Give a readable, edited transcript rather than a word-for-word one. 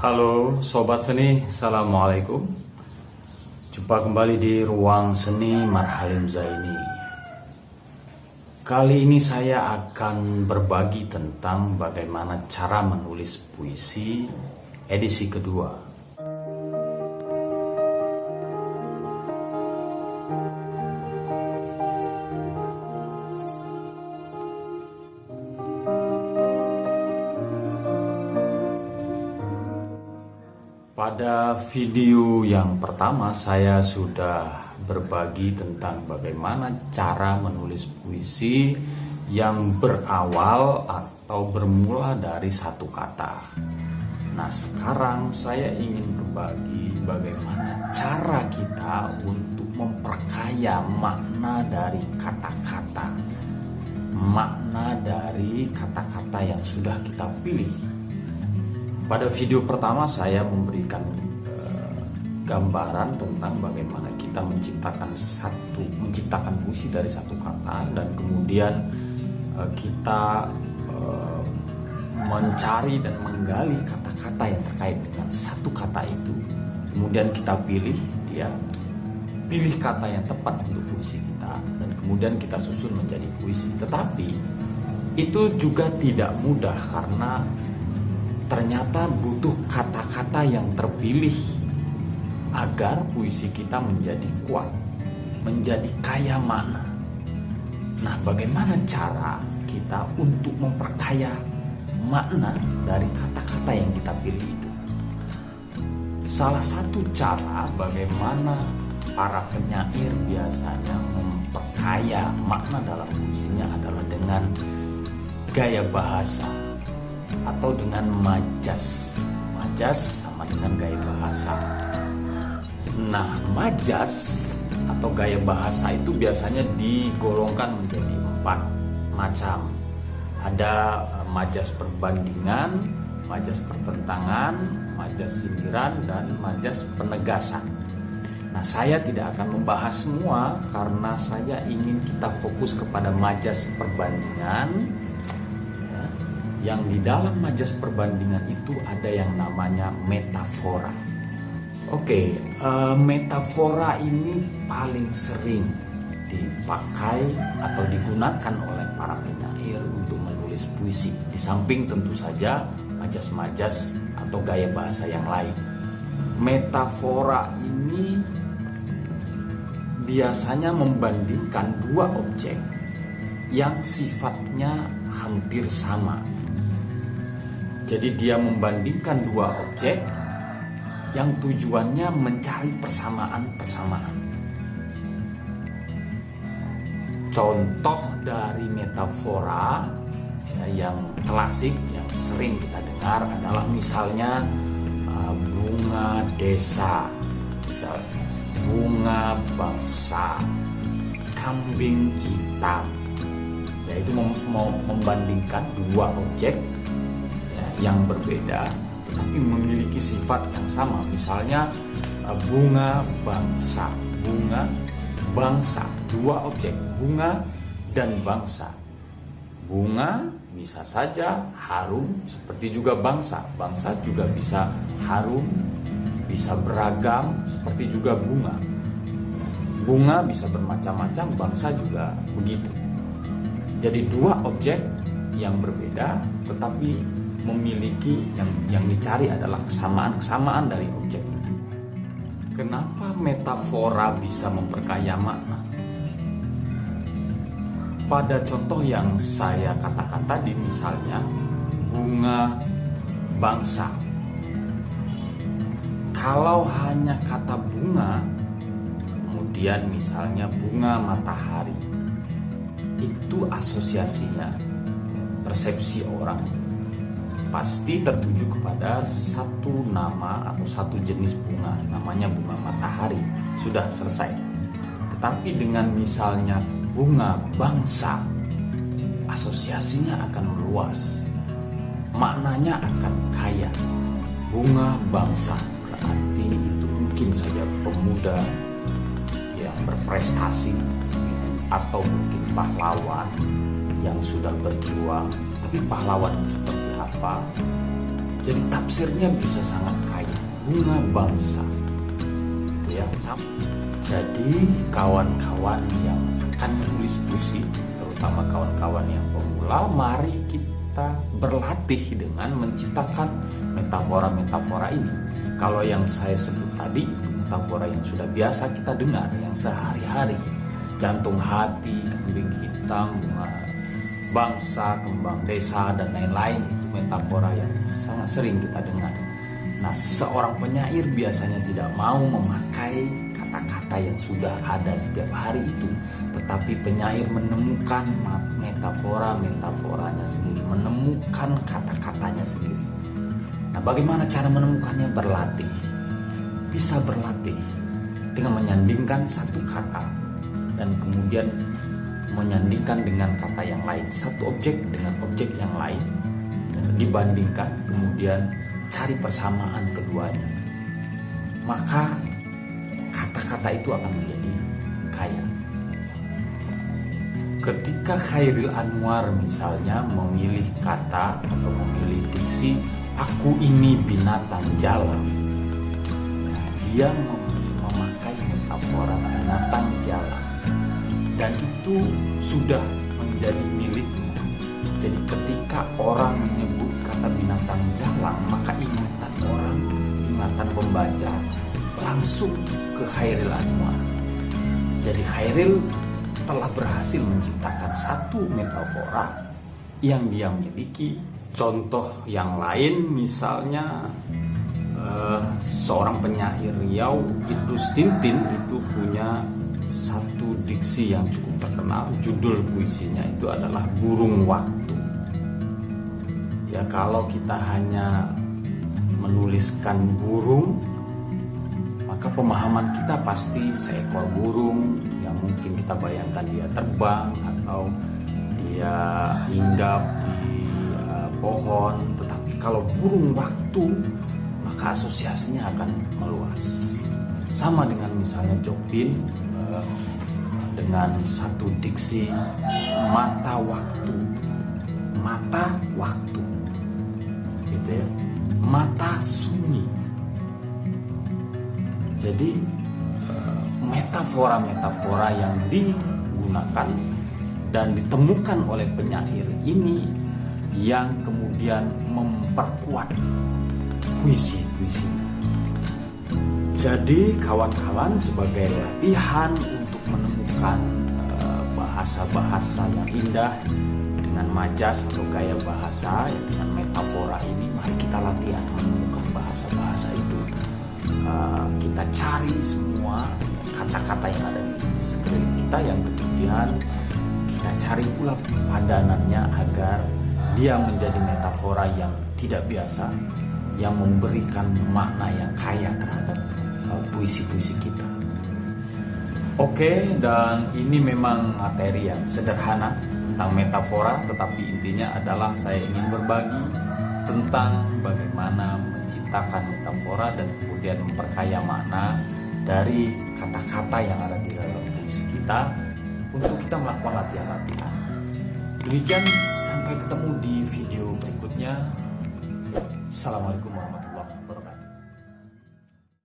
Halo Sobat Seni, Assalamualaikum. Jumpa kembali di Ruang Seni Marhalim Zaini. Kali ini saya akan berbagi tentang bagaimana cara menulis puisi edisi kedua. Pada video yang pertama saya sudah berbagi tentang bagaimana cara menulis puisi yang berawal atau bermula dari satu kata. Nah, sekarang saya ingin berbagi bagaimana cara kita untuk memperkaya makna dari kata-kata. Makna dari kata-kata yang sudah kita pilih. Pada video pertama saya memberikan gambaran tentang bagaimana kita menciptakan puisi dari satu kata, dan kemudian kita mencari dan menggali kata-kata yang terkait dengan satu kata itu. Kemudian kita pilih kata yang tepat untuk puisi kita, dan kemudian kita susun menjadi puisi. Tetapi itu juga tidak mudah karena ternyata butuh kata-kata yang terpilih agar puisi kita menjadi kuat, menjadi kaya makna. Nah, bagaimana cara kita untuk memperkaya makna dari kata-kata yang kita pilih itu? Salah satu cara bagaimana para penyair biasanya memperkaya makna dalam puisinya adalah dengan gaya bahasa atau dengan majas. Majas sama dengan gaya bahasa. Nah, majas atau gaya bahasa itu biasanya digolongkan menjadi 4 macam. Ada majas perbandingan, majas pertentangan, majas sindiran, dan majas penegasan. Nah, saya tidak akan membahas semua karena saya ingin kita fokus kepada majas perbandingan. Yang di dalam majas perbandingan itu ada yang namanya metafora. Oke, metafora ini paling sering dipakai atau digunakan oleh para penyair untuk menulis puisi. Di samping tentu saja majas-majas atau gaya bahasa yang lain. Metafora ini biasanya membandingkan dua objek yang sifatnya hampir sama. Jadi dia membandingkan dua objek yang tujuannya mencari persamaan-persamaan. Contoh dari metafora yang klasik, yang sering kita dengar adalah misalnya bunga desa, bunga bangsa, kambing hitam. Yaitu membandingkan dua objek yang berbeda tetapi memiliki sifat yang sama. Misalnya bunga bangsa, dua objek, bunga dan bangsa. Bunga bisa saja harum seperti juga bangsa juga bisa harum, bisa beragam seperti juga bunga bisa bermacam-macam, bangsa juga begitu. Jadi dua objek yang berbeda tetapi memiliki yang dicari adalah kesamaan dari objek itu. Kenapa metafora bisa memperkaya makna? Pada contoh yang saya katakan tadi, misalnya bunga bangsa. Kalau hanya kata bunga, kemudian misalnya bunga matahari, itu asosiasinya, persepsi orang pasti tertuju kepada satu nama atau satu jenis bunga, namanya bunga matahari. Sudah selesai. Tetapi dengan misalnya bunga bangsa, asosiasinya akan meluas, maknanya akan kaya. Bunga bangsa berarti itu mungkin saja pemuda yang berprestasi atau mungkin pahlawan yang sudah berjuang. Tapi pahlawan seperti apa? Jadi tafsirnya bisa sangat kaya. Bunga bangsa, ya. Jadi kawan-kawan yang akan menulis puisi, terutama kawan-kawan yang pemula, mari kita berlatih dengan menciptakan metafora-metafora ini. Kalau yang saya sebut tadi itu metafora yang sudah biasa kita dengar, yang sehari-hari. Jantung hati, kambing hitam, bunga bangsa, kembang desa, dan lain-lain. Itu metafora yang sangat sering kita dengar. Nah, seorang penyair biasanya tidak mau memakai kata-kata yang sudah ada setiap hari itu, tetapi penyair menemukan metafora-metaforanya sendiri, menemukan kata-katanya sendiri. Nah, bagaimana cara menemukannya? Berlatih. Bisa berlatih dengan menyandingkan satu kata dan kemudian menyandingkan dengan kata yang lain, satu objek dengan objek yang lain, dan dibandingkan, kemudian cari persamaan keduanya. Maka kata-kata itu akan menjadi kaya. Ketika Chairil Anwar misalnya memilih kata atau memilih diksi, aku ini binatang jalan. Nah, dia memakai metafora binatang jalan. Dan itu sudah menjadi miliknya. Jadi ketika orang menyebut kata binatang jalang, maka ingatan orang, ingatan pembaca langsung ke Chairil Anwar. Jadi Chairil telah berhasil menciptakan satu metafora yang dia miliki. Contoh yang lain misalnya seorang penyair Riau, Idrus Tintin, itu punya satu diksi yang cukup terkenal. Judul puisinya itu adalah Burung Waktu. Ya, kalau kita hanya menuliskan burung, maka pemahaman kita pasti seekor burung yang mungkin kita bayangkan dia terbang atau dia hinggap di pohon. Tetapi kalau burung waktu, maka asosiasinya akan meluas. Sama dengan misalnya Jokpin dengan satu diksi mata waktu, gitu ya, mata sunyi. Jadi metafora-metafora yang digunakan dan ditemukan oleh penyair ini yang kemudian memperkuat puisi-puisi. Jadi kawan-kawan, sebagai latihan untuk menemukan bahasa-bahasa yang indah dengan majas atau gaya bahasa dengan metafora ini, mari kita latihan menemukan bahasa-bahasa itu. Kita cari semua kata-kata yang ada di sekeliling kita, yang kemudian kita cari pula padanannya agar dia menjadi metafora yang tidak biasa, yang memberikan makna yang kaya terhadap puisi-puisi kita. Oke, dan ini memang materi yang sederhana tentang metafora, tetapi intinya adalah saya ingin berbagi tentang bagaimana menciptakan metafora dan kemudian memperkaya makna dari kata-kata yang ada di dalam puisi kita untuk kita melakukan latihan-latihan. Demikian, sampai ketemu di video berikutnya. Assalamualaikum warahmatullahi wabarakatuh.